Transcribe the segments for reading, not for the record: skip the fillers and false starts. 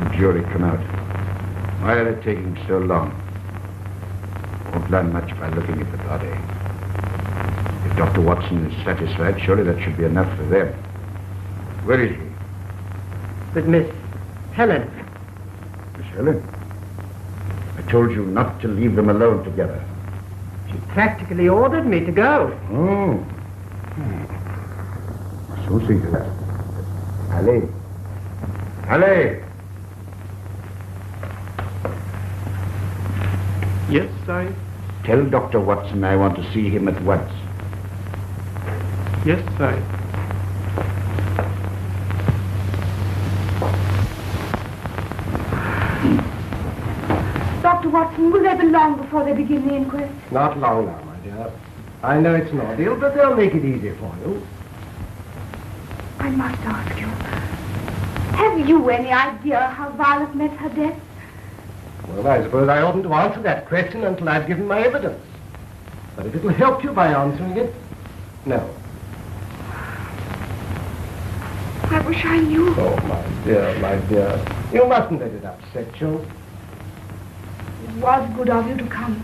the jury come out? Why are they taking so long? Won't learn much by looking at the body. If Dr. Watson is satisfied, surely that should be enough for them. Where is he? With Miss Helen. Miss Helen? I told you not to leave them alone together. She practically ordered me to go. Oh. So think of that. Athole. Athole! Yes, I... Tell Dr. Watson I want to see him at once. Yes, I... Dr. Watson, will they be long before they begin the inquest? Not long now, my dear. I know it's an ordeal, but they'll make it easy for you. I must ask you, have you any idea how Violet met her death? Well, I suppose I oughtn't to answer that question until I've given my evidence. But if it'll help you by answering it, no. I wish I knew. Oh, my dear, my dear. You mustn't let it upset you. It was good of you to come.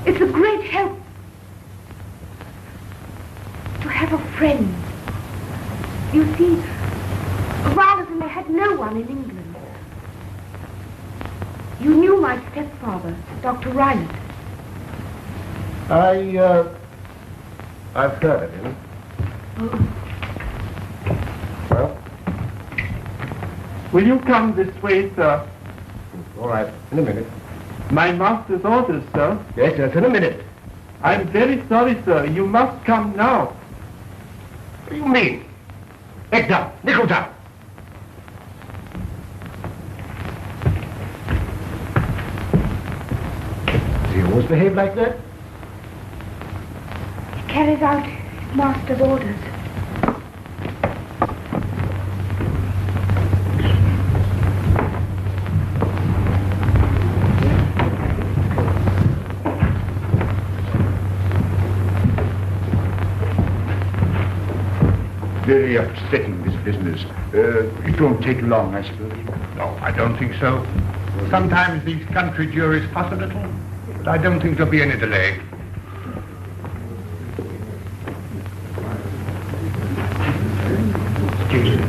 It's a great help to have a friend. You see, Violet and I had no one in England. You knew my stepfather, Dr. Raymond. I've heard of him. Oh. Well? Will you come this way, sir? All right, in a minute. My master's orders, sir. Yes, in a minute. I'm very sorry, sir. You must come now. What do you mean? Head down, nickel down. Does he always behave like that? He carries out his master's orders. Very upsetting, this business. It won't take long, I suppose. No, I don't think so. Sometimes these country juries fuss a little, but I don't think there'll be any delay. Excuse me.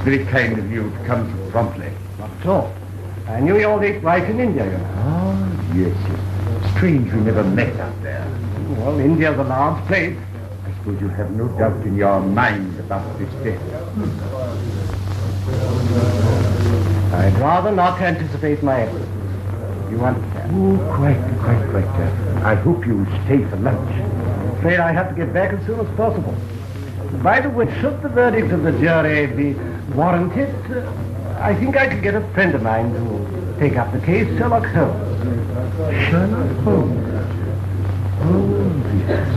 Very kind of you to come so promptly. Not at all. I knew you all ate right in India, you know. Ah, yes, yes. Strange we never met out there. Well, India's a large place. I suppose you have no doubt in your mind about this death. I'd rather not anticipate my evidence. You understand? Oh, quite. I hope you stay for lunch. I'm afraid I have to get back as soon as possible. By the way, should the verdict of the jury be warranted, I think I could get a friend of mine to take up the case, Sherlock Holmes. Sherlock Holmes? Oh, yes.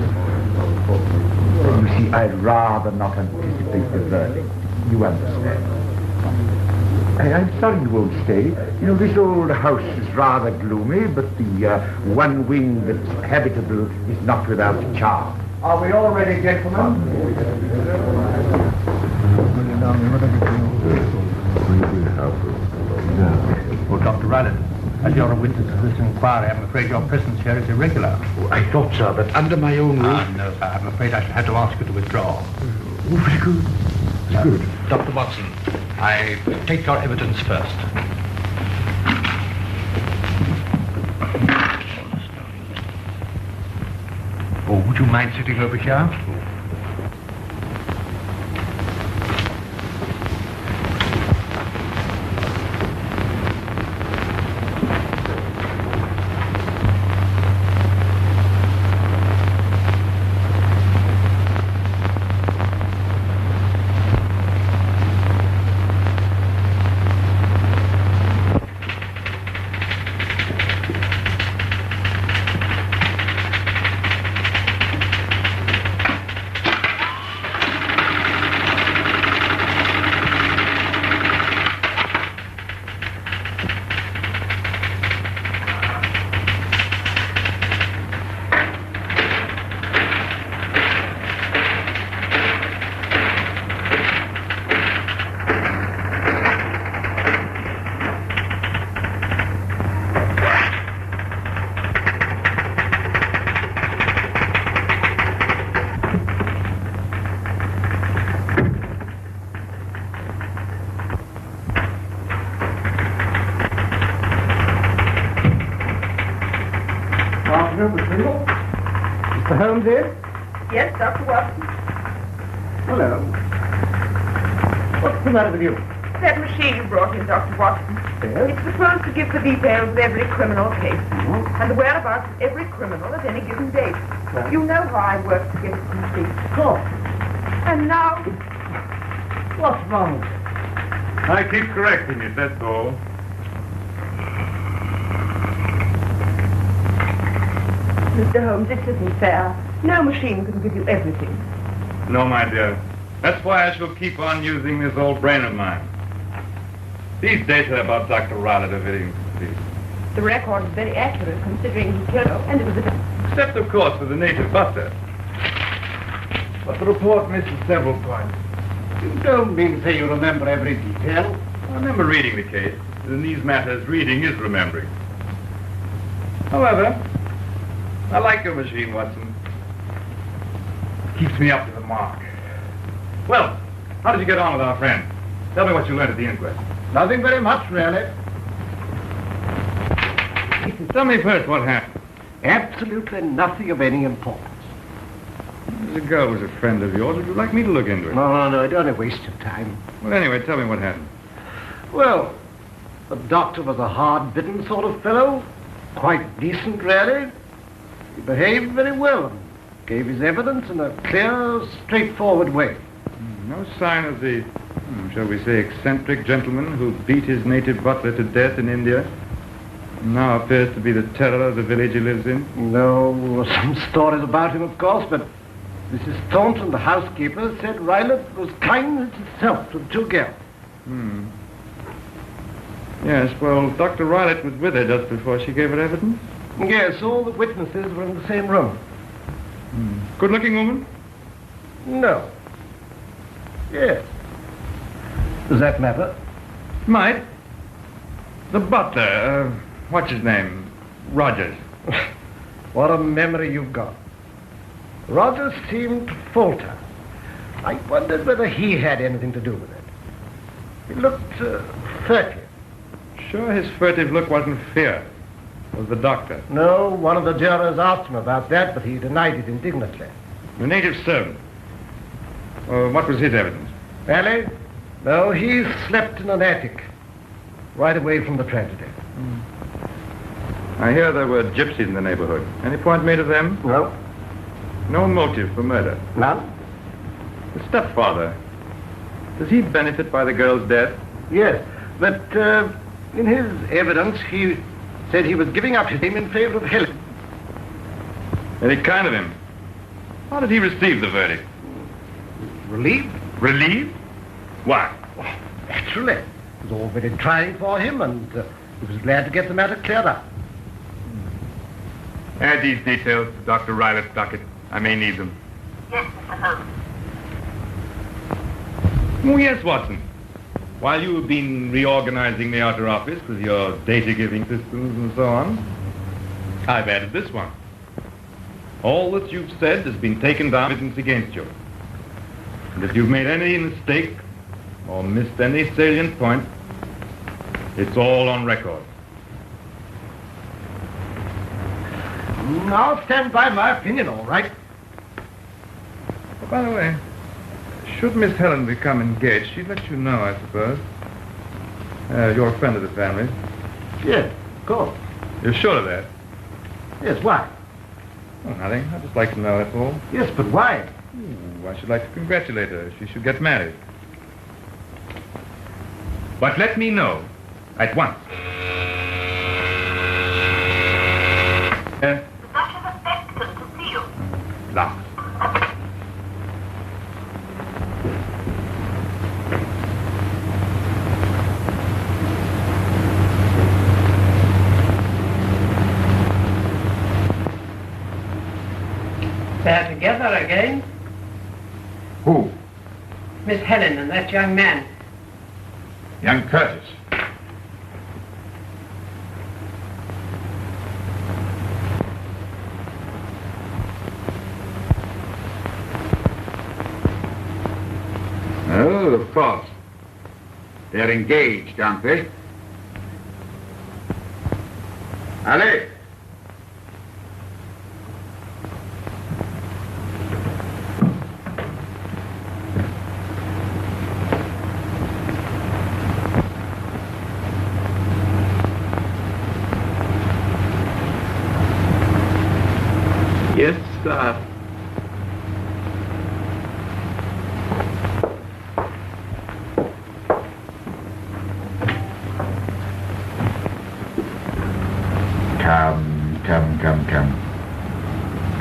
You see, I'd rather not anticipate the verdict. You understand. I'm sorry you won't stay. You know, this old house is rather gloomy, but the one wing that's habitable is not without charm. Are we all ready, gentlemen? Well, Dr. Rylance, as you're a witness to this inquiry, I'm afraid your presence here is irregular. Oh, I thought so, but under my own roof. No, sir, I'm afraid I shall have to ask you to withdraw. Oh, very good. Very good. Dr. Watson, I take your evidence first. Oh, would you mind sitting over here? No, Miss Trimble. Mr. Holmes in? Yes, Dr. Watson. Hello. What's the matter with you? That machine you brought in, Dr. Watson. Yes? It's supposed to give the details of every criminal case Mm-hmm. and the whereabouts of every criminal at any given date. Right. You know how I work to get it complete. Oh, And now, what's wrong? I keep correcting it, that's all. Mr. Holmes, it isn't fair. No machine can give you everything. No, my dear. That's why I shall keep on using this old brain of mine. These data about Dr. Riley are very incomplete. The record is very accurate considering he killed her, and it was a... Except, of course, for the native butler. But the report misses several points. You don't mean to say you remember every detail? I remember reading the case. In these matters, reading is remembering. However, I like your machine, Watson. Keeps me up to the mark. Well, how did you get on with our friend? Tell me what you learned at the inquest. Nothing very much, really. Tell me first what happened. Absolutely nothing of any importance. The girl was a friend of yours. Would you like me to look into it? No, don't waste your time. Well, anyway, tell me what happened. Well, the doctor was a hard-bitten sort of fellow. Quite decent, really. He behaved very well and gave his evidence in a clear, straightforward way. No sign of the, shall we say, eccentric gentleman who beat his native butler to death in India. Now appears to be the terror of the village he lives in. No, some stories about him, of course, but Mrs. Thornton, the housekeeper, said Riley was kindness itself to the two girls. Yes, well, Dr. Riley was with her just before she gave her evidence. Yes, all the witnesses were in the same room. Good-looking woman? No. Yes. Does that matter? Might. The butler, what's his name? Rogers. What a memory you've got. Rogers seemed to falter. I wondered whether he had anything to do with it. He looked furtive. Sure his furtive look wasn't fear. It was the doctor. No, one of the jurors asked him about that, but he denied it indignantly. The native servant. What was his evidence? Ellie? No, he slept in an attic, right away from the tragedy. I hear there were gypsies in the neighborhood. Any point made of them? No. No motive for murder. None? The stepfather. Does he benefit by the girl's death? Yes, but in his evidence, he said he was giving up his name in favor of Helen. Very kind of him. How did he receive the verdict? Relieved? Relieved? Why? Naturally. It was all very trying for him, and he was glad to get the matter cleared up. Add these details to Dr. Riley's docket. I may need them. Yes, Mr. Holmes. Oh, yes, Watson. While you have been reorganizing the outer office with your data-giving systems and so on, I've added this one. All that you've said has been taken down evidence against you. And if you've made any mistake or missed any salient point, it's all on record. I'll stand by my opinion, all right. Oh, by the way, should Miss Helen become engaged, she'd let you know, I suppose. You're a friend of the family. Yes, of course. You're sure of that? Yes, why? Oh, nothing. I'd just like to know, that's all. Yes, but why? I should like to congratulate her. She should get married. But let me know at once. The Duchess of Speckled to see you. Last. They're together again. Who? Miss Helen and that young man. Young Curtis. Oh, of course. They're engaged, aren't they? Ali! sir. Come.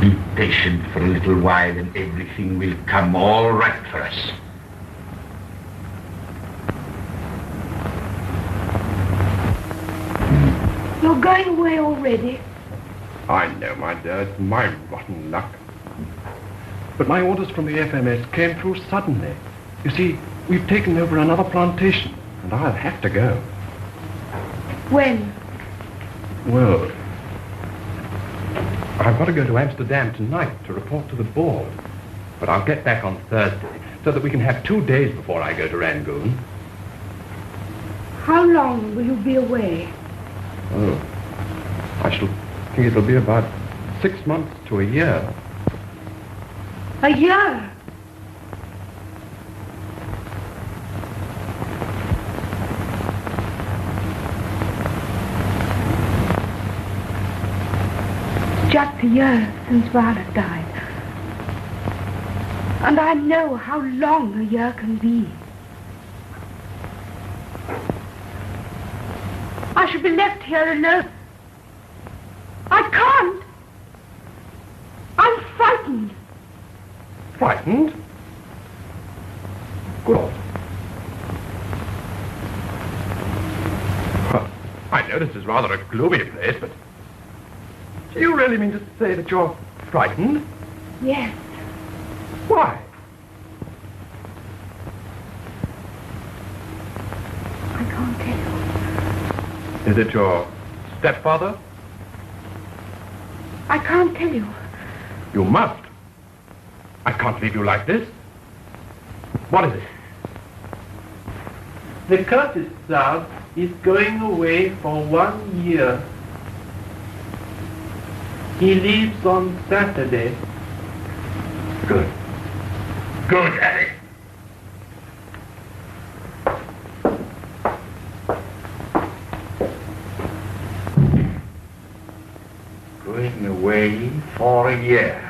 Be patient for a little while and everything will come all right for us. You're going away already? I know, my dear. It's my rotten luck. But my orders from the FMS came through suddenly. You see, we've taken over another plantation, and I'll have to go. When? Well, I've got to go to Amsterdam tonight to report to the board. But I'll get back on Thursday, so that we can have 2 days before I go to Rangoon. How long will you be away? Oh, I shall think it'll be about 6 months to a year. A year? Just a year since Violet died. And I know how long a year can be. I should be left here alone. I can't. I'm frightened. Frightened? Good. Well, I know this is rather a gloomy place, but do you really mean to say that you're frightened? Yes. Why? I can't tell you. Is it your stepfather? I can't tell you. You must. I can't leave you like this. What is it? The Curtis South is going away for 1 year. He leaves on Saturday. Good, Harry. Going away for a year.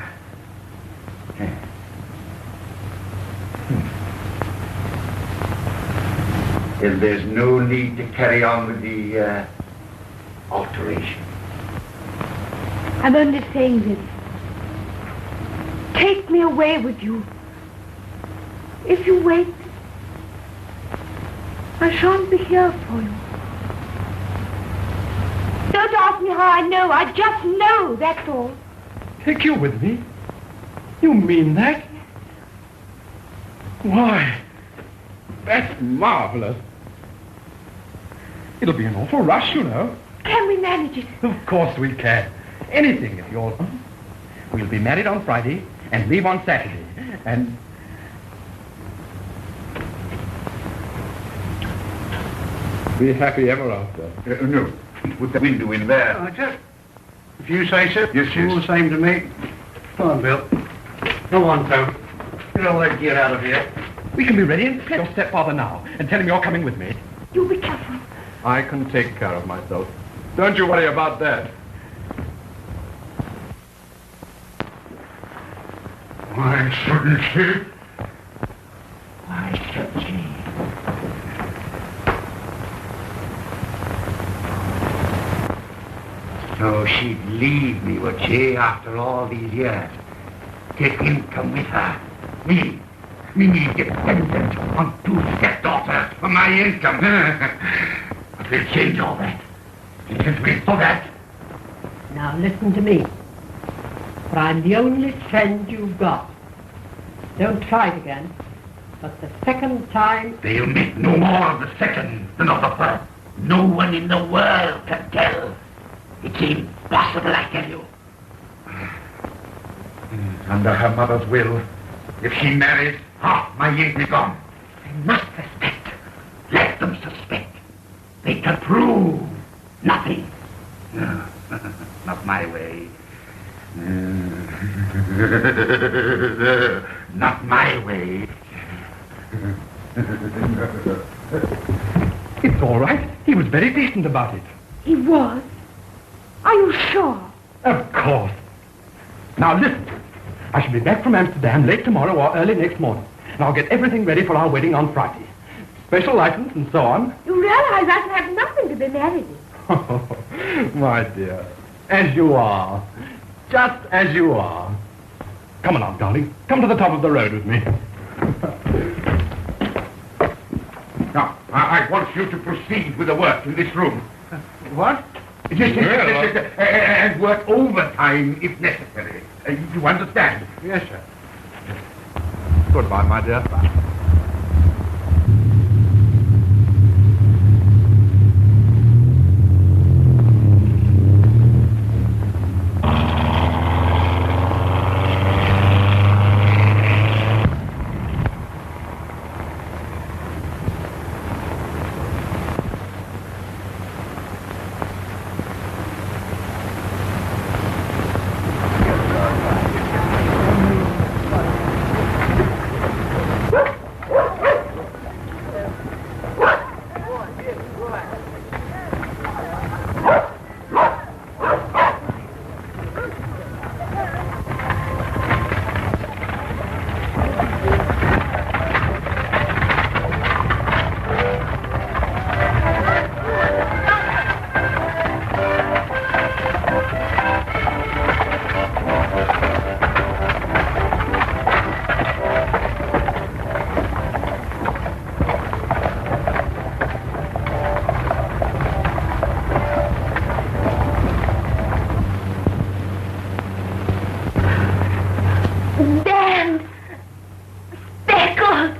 Well, there's no need to carry on with the alteration. I'm only saying this. Take me away with you. If you wait, I shan't be here for you. Don't ask me how I know. I just know, that's all. Take you with me? You mean that? Why, that's marvelous. It'll be an awful rush, you know. Can we manage it? Of course we can. Anything if you're... We'll be married on Friday and leave on Saturday. And... be happy ever after. No, put the window in there. Just, if you say so. Yes. All the same to me. Come on, Bill. Come on, Tom. Get all that gear out of here. We can be ready and collect your stepfather now and tell him you're coming with me. You be careful. I can take care of myself. Don't you worry about that. Why shouldn't she? Why should she? So she'd leave me, would she, after all these years? Take him come with her. Me dependent on 2 stepdaughters for my income. But we'll change all that. It is wait for that. Now listen to me. For I'm the only friend you've got. Don't try it again. But the second time... They'll make no more of the second than of the first. No one in the world can tell. It's impossible, I tell you. Under her mother's will, if she marries, half my ink is gone. They must suspect. Let them suspect. They can prove nothing. No, not my way. Not my way. It's all right. He was very decent about it. He was? Are you sure? Of course. Now listen. I shall be back from Amsterdam late tomorrow or early next morning. And I'll get everything ready for our wedding on Friday. Special license and so on. You realize I can have nothing to be married in. Oh, my dear. As you are. Just as you are. Come along, darling. Come to the top of the road with me. Now, I want you to proceed with the work in this room. What? And work overtime if necessary. You understand? Yes, sir. Goodbye, my dear son. Speckled!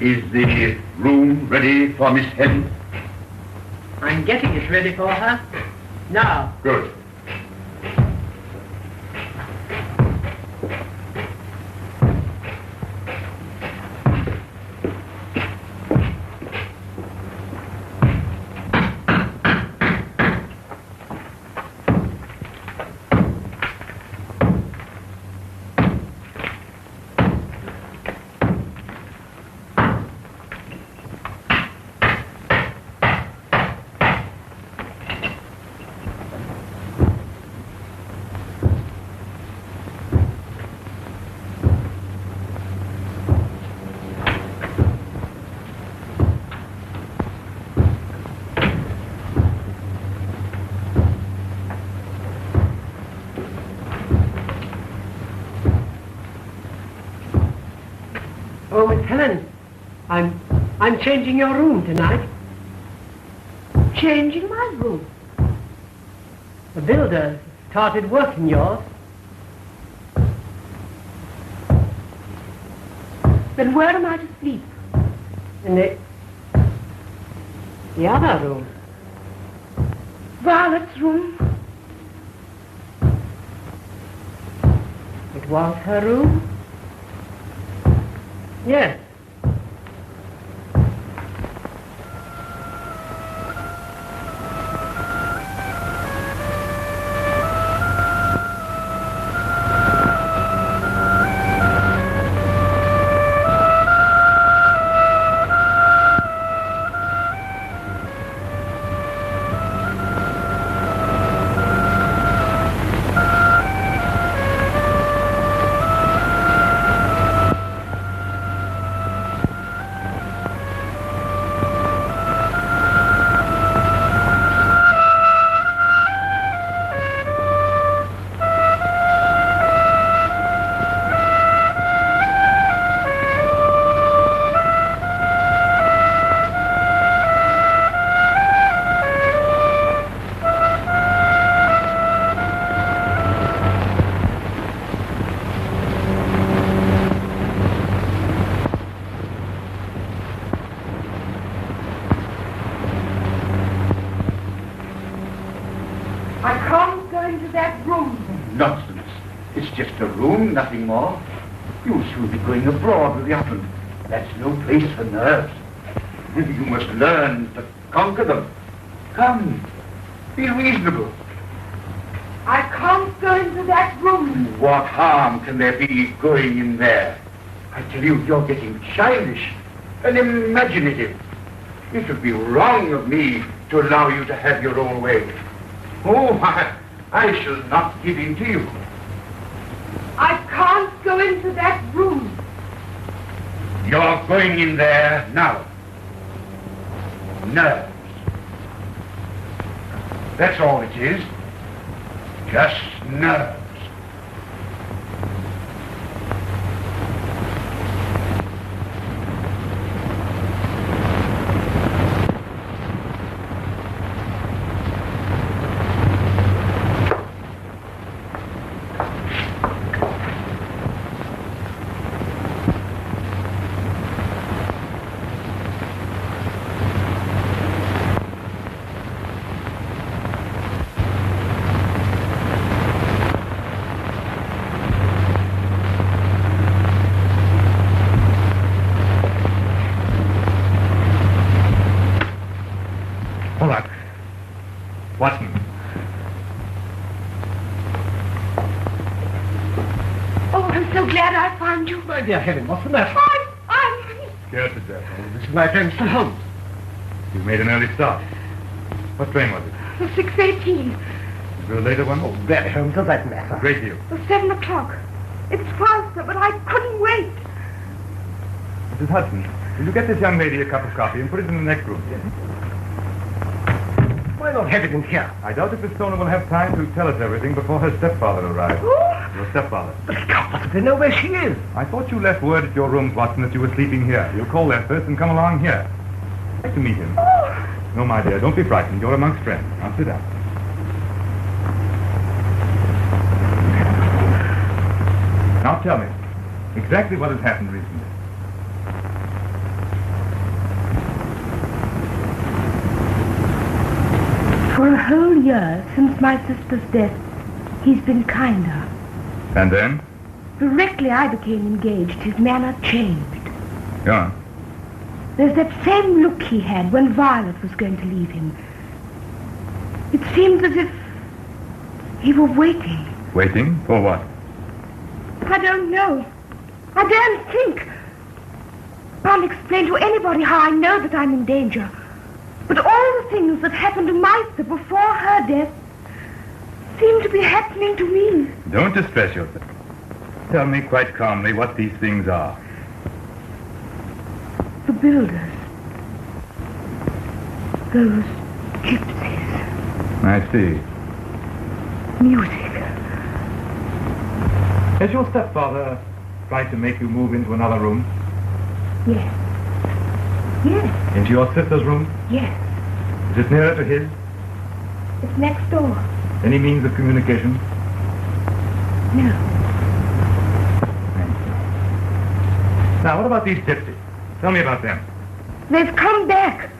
Is the room ready for Miss Helen? I'm getting it ready for her. Now. Good. Oh, Miss Helen, I'm changing your room tonight. Changing my room? The builder started working yours. Then where am I to sleep? In the other room. Violet's room? It was her room? Yes. Nonsense. It's just a room, nothing more. You'll soon be going abroad with the husband. That's no place for nerves. You must learn to conquer them. Come, be reasonable. I can't go into that room. What harm can there be going in there? I tell you, you're getting childish and imaginative. It would be wrong of me to allow you to have your own way. Oh, I shall not give in to you. I can't go into that room. You're going in there now. Nerves. That's all it is. Just nerves. Watson. Oh, I'm so glad I found you. My dear Helen, what's the matter? I'm... Scared to death. Oh, this is my friend Mr. Holmes. You've made an early start. What train was it? The 6:18. Is there a later one? Oh, very Holmes, does that matter? A great deal. The 7 o'clock. It's faster, but I couldn't wait. Mrs. Hudson, will you get this young lady a cup of coffee and put it in the next room? Yes. Why not have it in here? I doubt if Miss Stoner will have time to tell us everything before her stepfather arrives. Who? Your stepfather. But he can't possibly know where she is. I thought you left word at your rooms, Watson, that you were sleeping here. You'll call there first and come along here. I'd like to meet him. Oh. No, my dear, don't be frightened. You're amongst friends. Now sit down. Now tell me, exactly what has happened recently. For a whole year since my sister's death, he's been kinder. And then? Directly I became engaged, his manner changed. Go on. There's that same look he had when Violet was going to leave him. It seems as if he were waiting. Waiting? For what? I don't know. I daren't think. Can't explain to anybody how I know that I'm in danger. But all the things that happened to Massey before her death seem to be happening to me. Don't distress yourself. Tell me quite calmly what these things are. The builders. Those gypsies. I see. Music. Has your stepfather tried to make you move into another room? Yes. Yes. Into your sister's room? Yes. Is it nearer to his? It's next door. Any means of communication? No. Thank you. Now, what about these gypsies? Tell me about them. They've come back.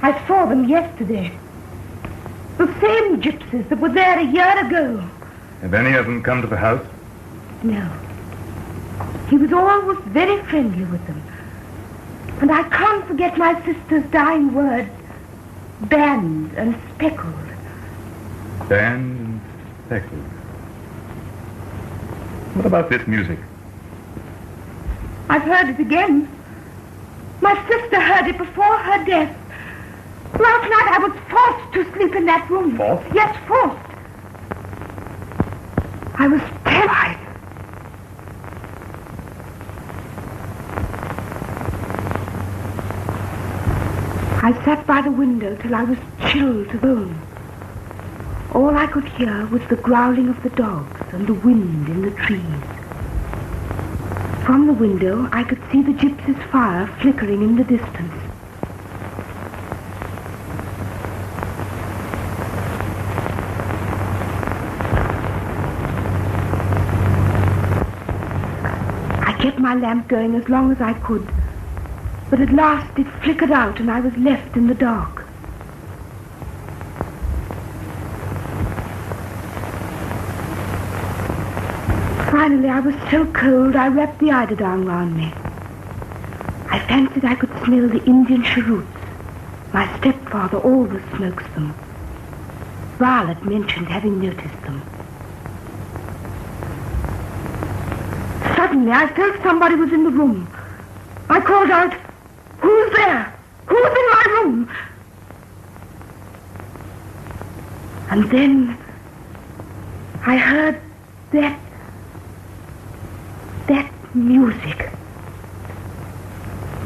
I saw them yesterday. The same gypsies that were there a year ago. Have any of them come to the house? No. He was always very friendly with them. And I can't forget my sister's dying words, banned and speckled. Banned and speckled. What about this music? I've heard it again. My sister heard it before her death. Last night I was forced to sleep in that room. Forced? Yes, forced. I was terrified. I sat by the window till I was chilled to the bone. All I could hear was the growling of the dogs and the wind in the trees. From the window, I could see the gypsy's fire flickering in the distance. I kept my lamp going as long as I could, but at last it flickered out and I was left in the dark. Finally, I was so cold I wrapped the eiderdown round me. I fancied I could smell the Indian cheroots. My stepfather always smokes them. Violet mentioned having noticed them. Suddenly, I felt somebody was in the room. I called out, "Who's there? Who's in my room?" And then I heard that music.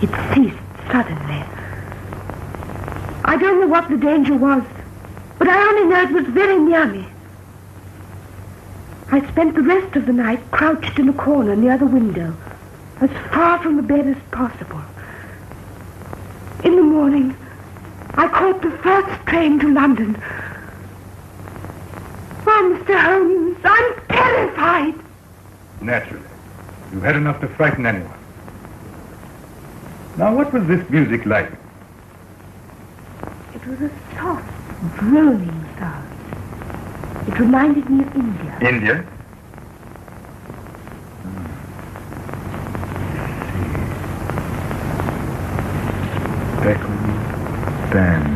It ceased suddenly. I don't know what the danger was, but I only know it was very near me. I spent the rest of the night crouched in a corner near the window, as far from the bed as possible. In the morning, I caught the first train to London. Oh, Mr. Holmes, I'm terrified. Naturally. You had enough to frighten anyone. Now, what was this music like? It was a soft, droning sound. It reminded me of India. India? Speckled, band,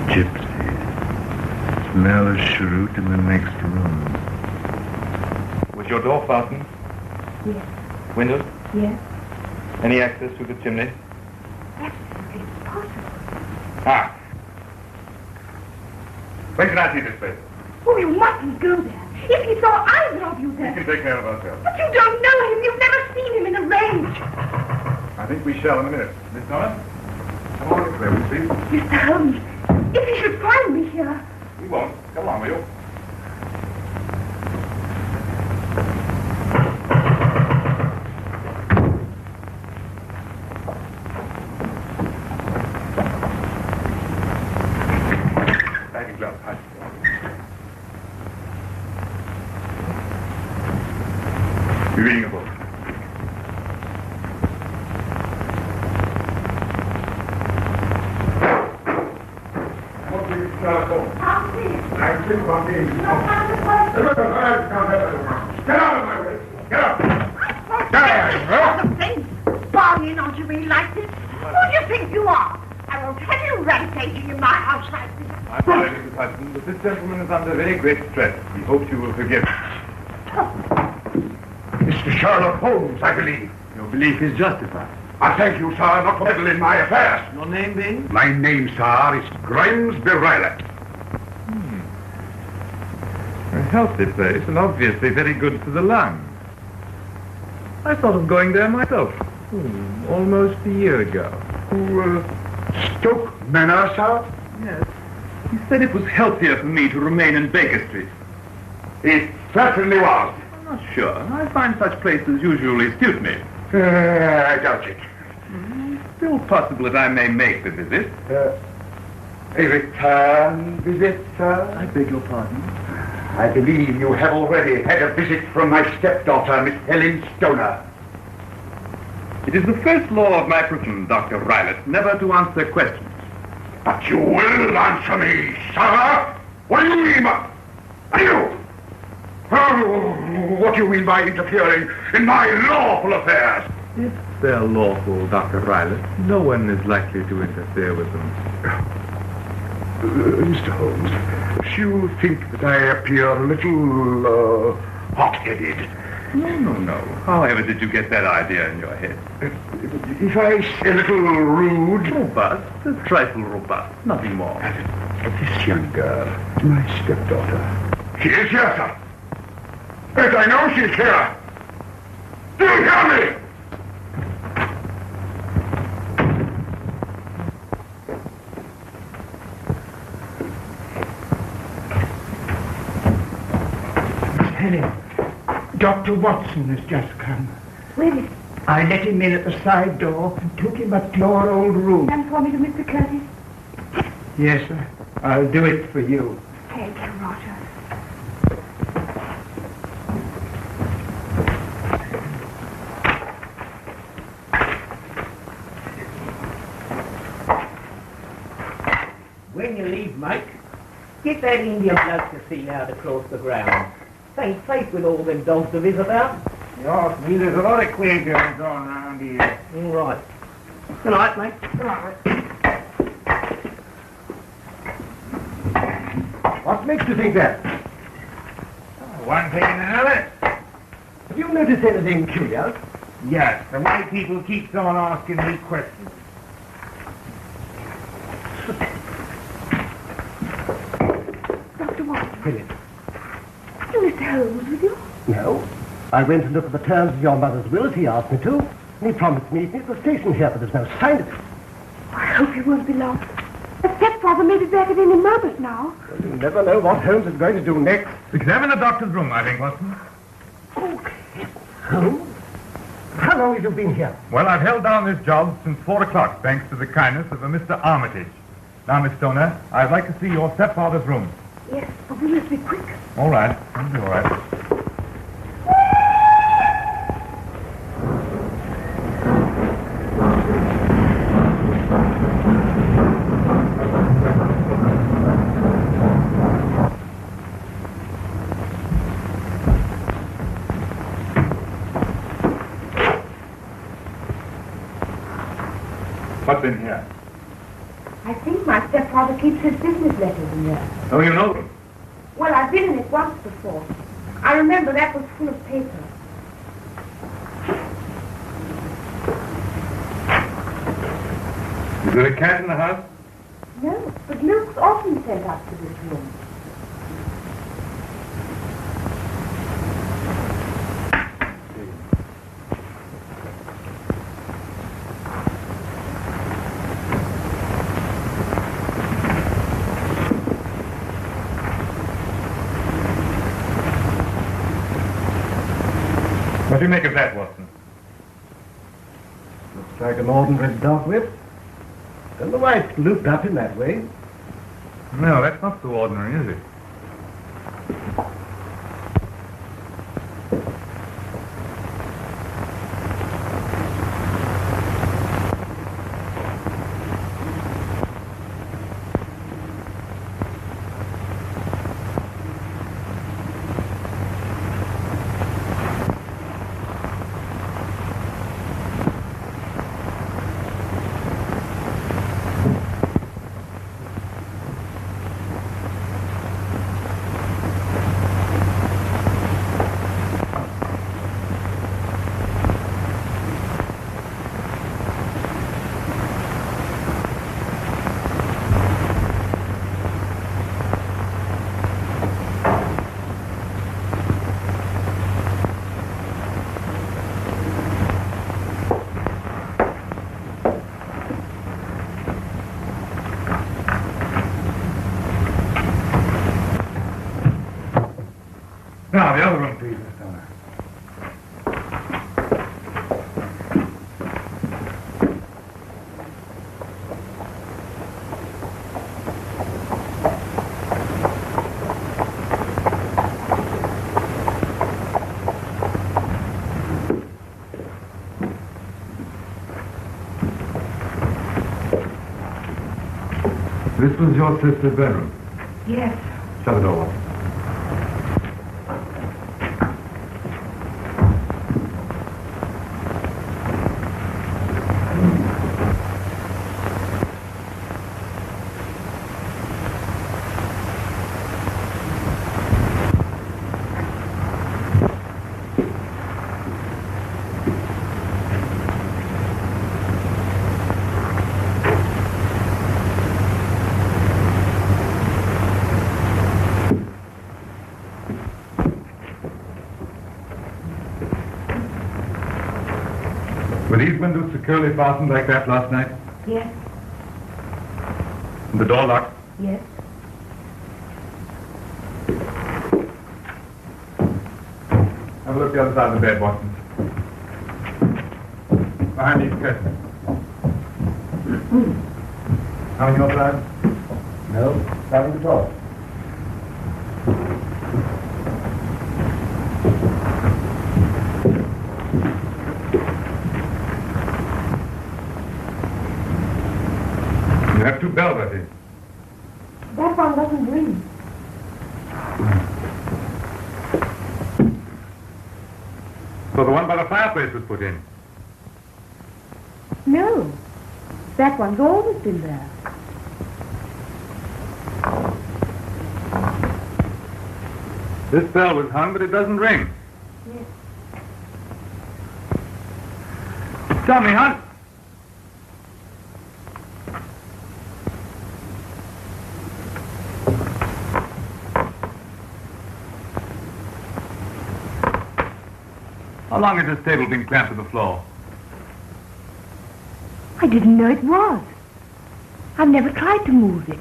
gypsies, smell of cheroot in the next room. Was your door fastened? Yes. Windows? Yes. Any access to the chimney? Absolutely impossible. Ah. When can I see this place? Oh, you mustn't go there. If he saw either of you We there. can take care of ourselves. But you don't know him. You've never seen him in a range. I think we shall in a minute. Miss Donna? Come on this way, we'll see. Mr. Holmes, if he should find me here. We won't. Come on, will you? You're reading a book. Get out of my way! Get out! Bargaining onto me like this? Who do you think you are? I won't have you rampaging in my house like this. I'm sorry, Mrs. Hudson, but this gentleman is under very great stress. He hopes you will forgive him. Mr. Sherlock Holmes, I believe. Your belief is justified. I thank you, sir, not to meddle in my affairs. Your name being? My name, sir, is Grimsby Riley. A healthy place and obviously very good for the lungs. I thought of going there myself. Almost a year ago. Stoke Manor, sir? Yes. He said it was healthier for me to remain in Baker Street. It certainly was. I'm not sure. I find such places usually suit me. I doubt it. Still possible that I may make the visit. A return visit, sir? I beg your pardon? I believe you have already had a visit from my stepdaughter, Miss Helen Stoner. It is the first law of my profession, Dr. Rylett, never to answer questions. But you will answer me, sir. What do you mean by... And you? What do you mean by interfering in my lawful affairs? If they're lawful, Dr. Rylett, no one is likely to interfere with them. Mr. Holmes, you think that I appear a little, hot-headed? No. However did you get that idea in your head? If I say a little rude... Robust, a trifle robust, nothing more. This young girl, my stepdaughter. She is here, sir. Yes, I know she's here. Do you hear me? Helen, Dr. Watson has just come. Where is he? I let him in at the side door and took him up to your old room. Send for me to Mr. Curtis. Yes, sir. I'll do it for you. Thank you, Roger. When you leave, Mike, get that Indian bloke to see how to cross the ground. Ain't safe with all them dogs of his about. Yes, me, there's a lot of queer goings on around here. All right. Good night, mate. Good night. What makes you think that? One thing and another. Have you noticed anything curious? Yes, the way people keep on asking me questions. Dr. Watson, Brilliant. you Mr. Holmes with you? No. I went to look at the terms of your mother's will as he asked me to, and he promised me at the station here, but there's no sign of it. I hope he won't be long. The stepfather may be back at any moment now. Well, you never know what Holmes is going to do next. Examine the doctor's room, I think, Watson. Okay. Holmes? How long have you been here? Well, I've held down this job since 4 o'clock, thanks to the kindness of a Mr. Armitage. Now, Miss Stoner, I'd like to see your stepfather's room. Yes, but we must be quick. All right. I'll be all right. What's in here? I think my stepfather keeps his business letters in there. Oh, you know them? Well, I've been in it once before. I remember that was full of paper. Is there a cat in the house? No, but Luke's often sent up to this room. What do you make of that, Watson? Looks like an ordinary dog whip. Don't know why it's looped up in that way. No, that's not so ordinary, is it? Now, the other room, please, Miss Stoner. This was your sister's bedroom? Yes. Shut the door, Watson. Were these windows securely fastened like that last night? Yes. And the door locked? Yes. Have a look at the other side of the bed, Watson. Behind these curtains. Coming your side? No, nothing at all. You have two bells, I think. That one doesn't ring. So the one by the fireplace was put in? No. That one's always been there. This bell was hung, but it doesn't ring. Yes. Tell me, Hunt. How long has this table been clamped to the floor? I didn't know it was. I've never tried to move it.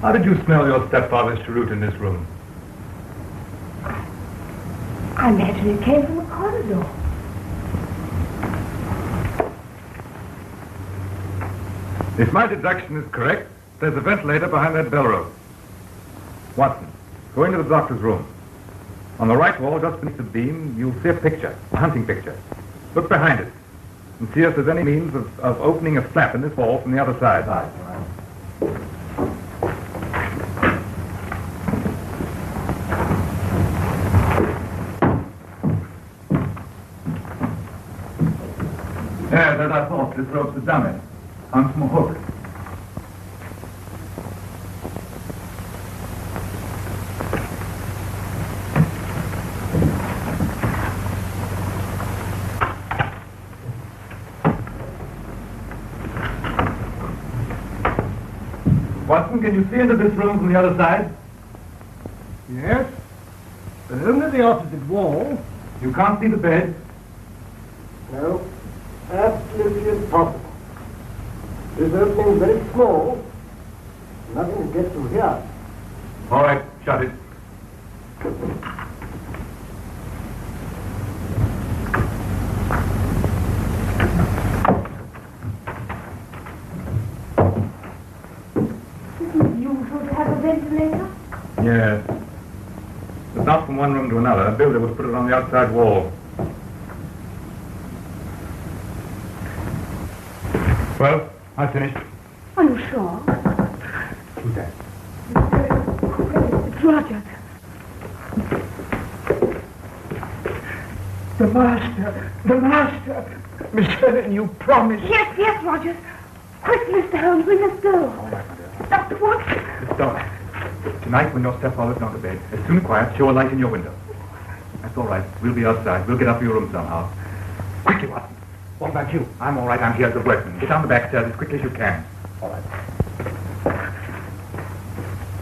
How did you smell your stepfather's cheroot in this room? I imagine it came from the corridor. If my deduction is correct, there's a ventilator behind that bell rope. Watson, go into the doctor's room. On the right wall, just beneath the beam, you'll see a picture, a hunting picture. Look behind it and see if there's any means of opening a flap in this wall from the other side. As I thought, this rope's a dummy. Hung from a hook. Watson, can you see into this room from the other side? Yes, but only the opposite wall. You can't see the bed? No, absolutely impossible. This opening is very small. Nothing to get through here. All right, shut it. Isn't it usual to have a ventilator? Yes. But not from one room to another. A builder would put it on the outside wall. Well, I finished. Are you sure? Who's that? It's Roger. The master! The master! Miss Helen, you promised. Yes, yes, Rogers. Quick, Mr. Holmes, we must go. All right, my dear. Dr. Watson. Miss Stone, tonight when your stepfather's gone to bed, as soon as quiet, show a light in your window. That's all right. We'll be outside. We'll get up to your room somehow. Quickly, Watson. What about you? I'm all right. I'm here as a workman. Get down the back stairs as quickly as you can. All right.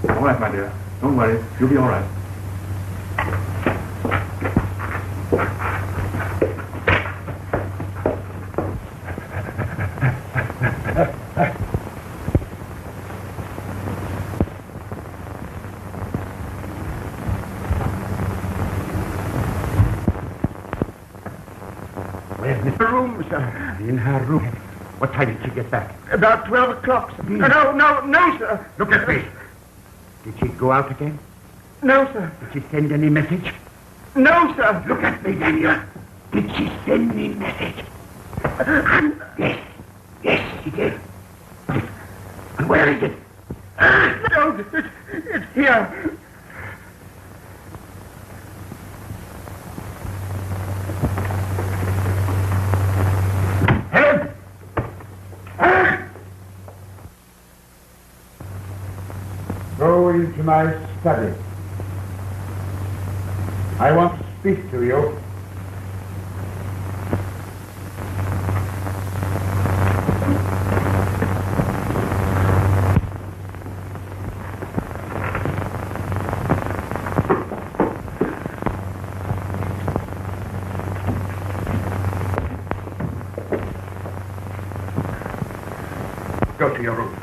All right, my dear. Don't worry. You'll be all right. Where's Miss Room, sir. In her room. What time did she get back? About 12 o'clock, sir. No, sir. Look at me. Did she go out again? No, sir. Did she send any message? No, sir. Look at me, Daniel. Did she send me message? Yes, she did. And where is it? No, it's here. Helen! Helen! Go into my study. I want to speak to you. Go to your room.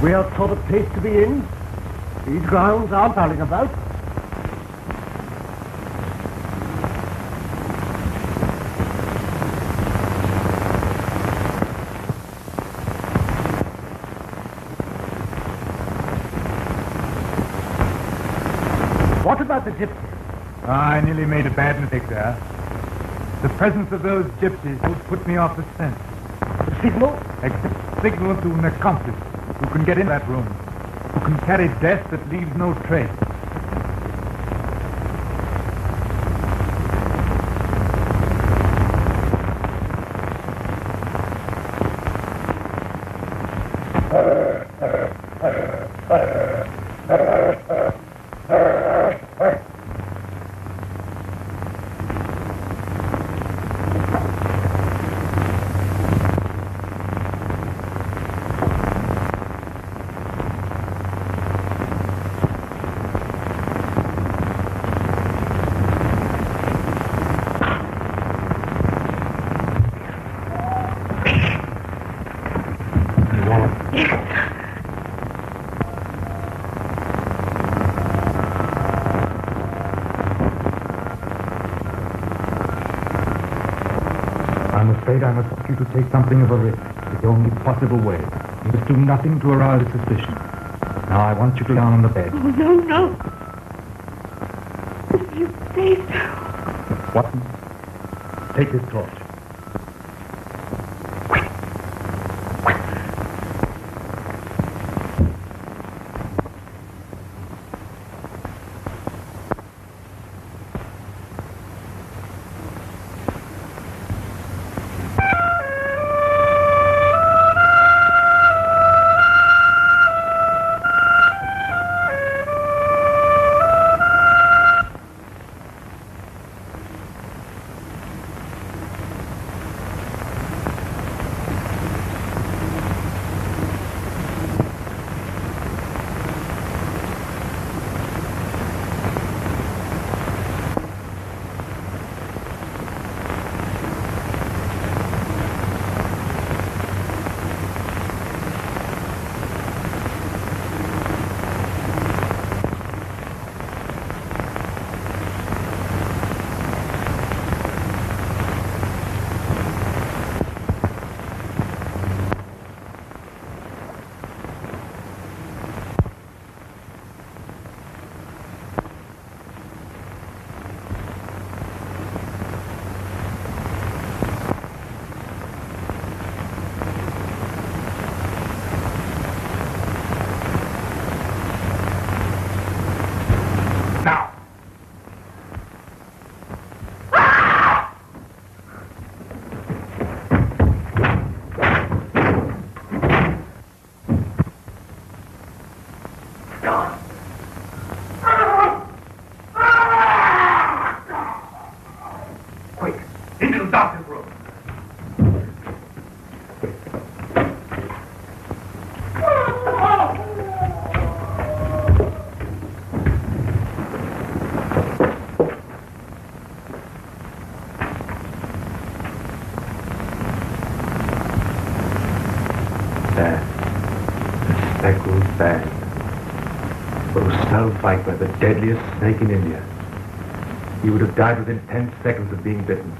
Queer sort of place to be in. These grounds aren't howling about. What about the gypsies? I nearly made a bad mistake there. The presence of those gypsies would put me off the scent. The signal? Signal to an accomplice who can get in that room, who can carry death that leaves no trace. I'm afraid I must ask you to take something of a risk. It's the only possible way. You must do nothing to arouse suspicion. Now I want you to lie on the bed. Oh, no. You say so. Watson, take this torch. Speckled band. But was snowflake by the deadliest snake in India. He would have died within 10 seconds of being bitten.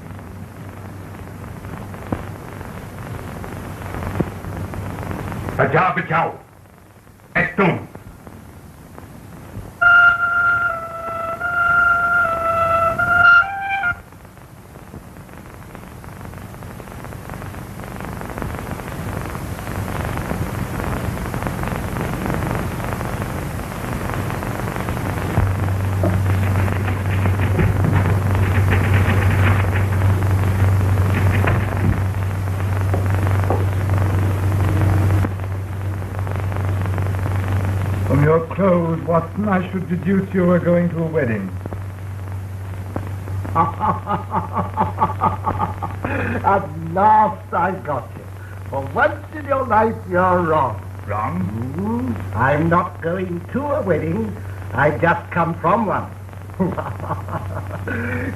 Bachao! Estum! From your clothes, Watson, I should deduce you were going to a wedding. At last I got you. For once in your life, you're wrong. Wrong? I'm not going to a wedding. I've just come from one.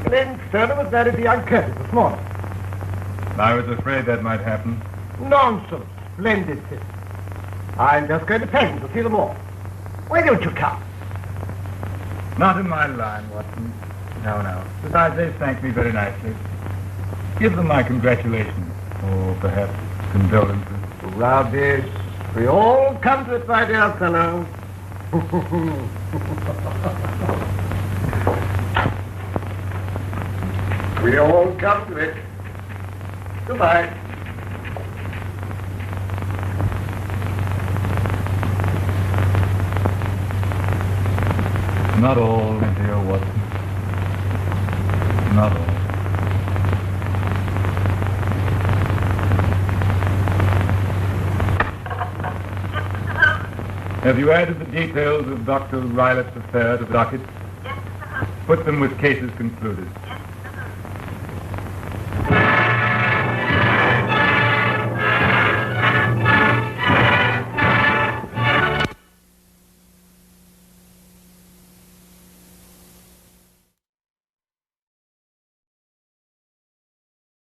Glenn Turner was married to young Curtis this morning. I was afraid that might happen. Nonsense. Splendid system. I'm just going to Penn to see them all. Why don't you come? Not in my line, Watson. No. Besides, they've thanked me very nicely. Give them my congratulations. Or perhaps condolences. Rubbish. We all come to it, my dear fellow. We all come to it. Goodbye. Not all, my dear Watson. Not all. Have you added the details of Dr. Rylett's affair to the docket? Yes, Mr. Hunt. Put them with cases concluded. Yes.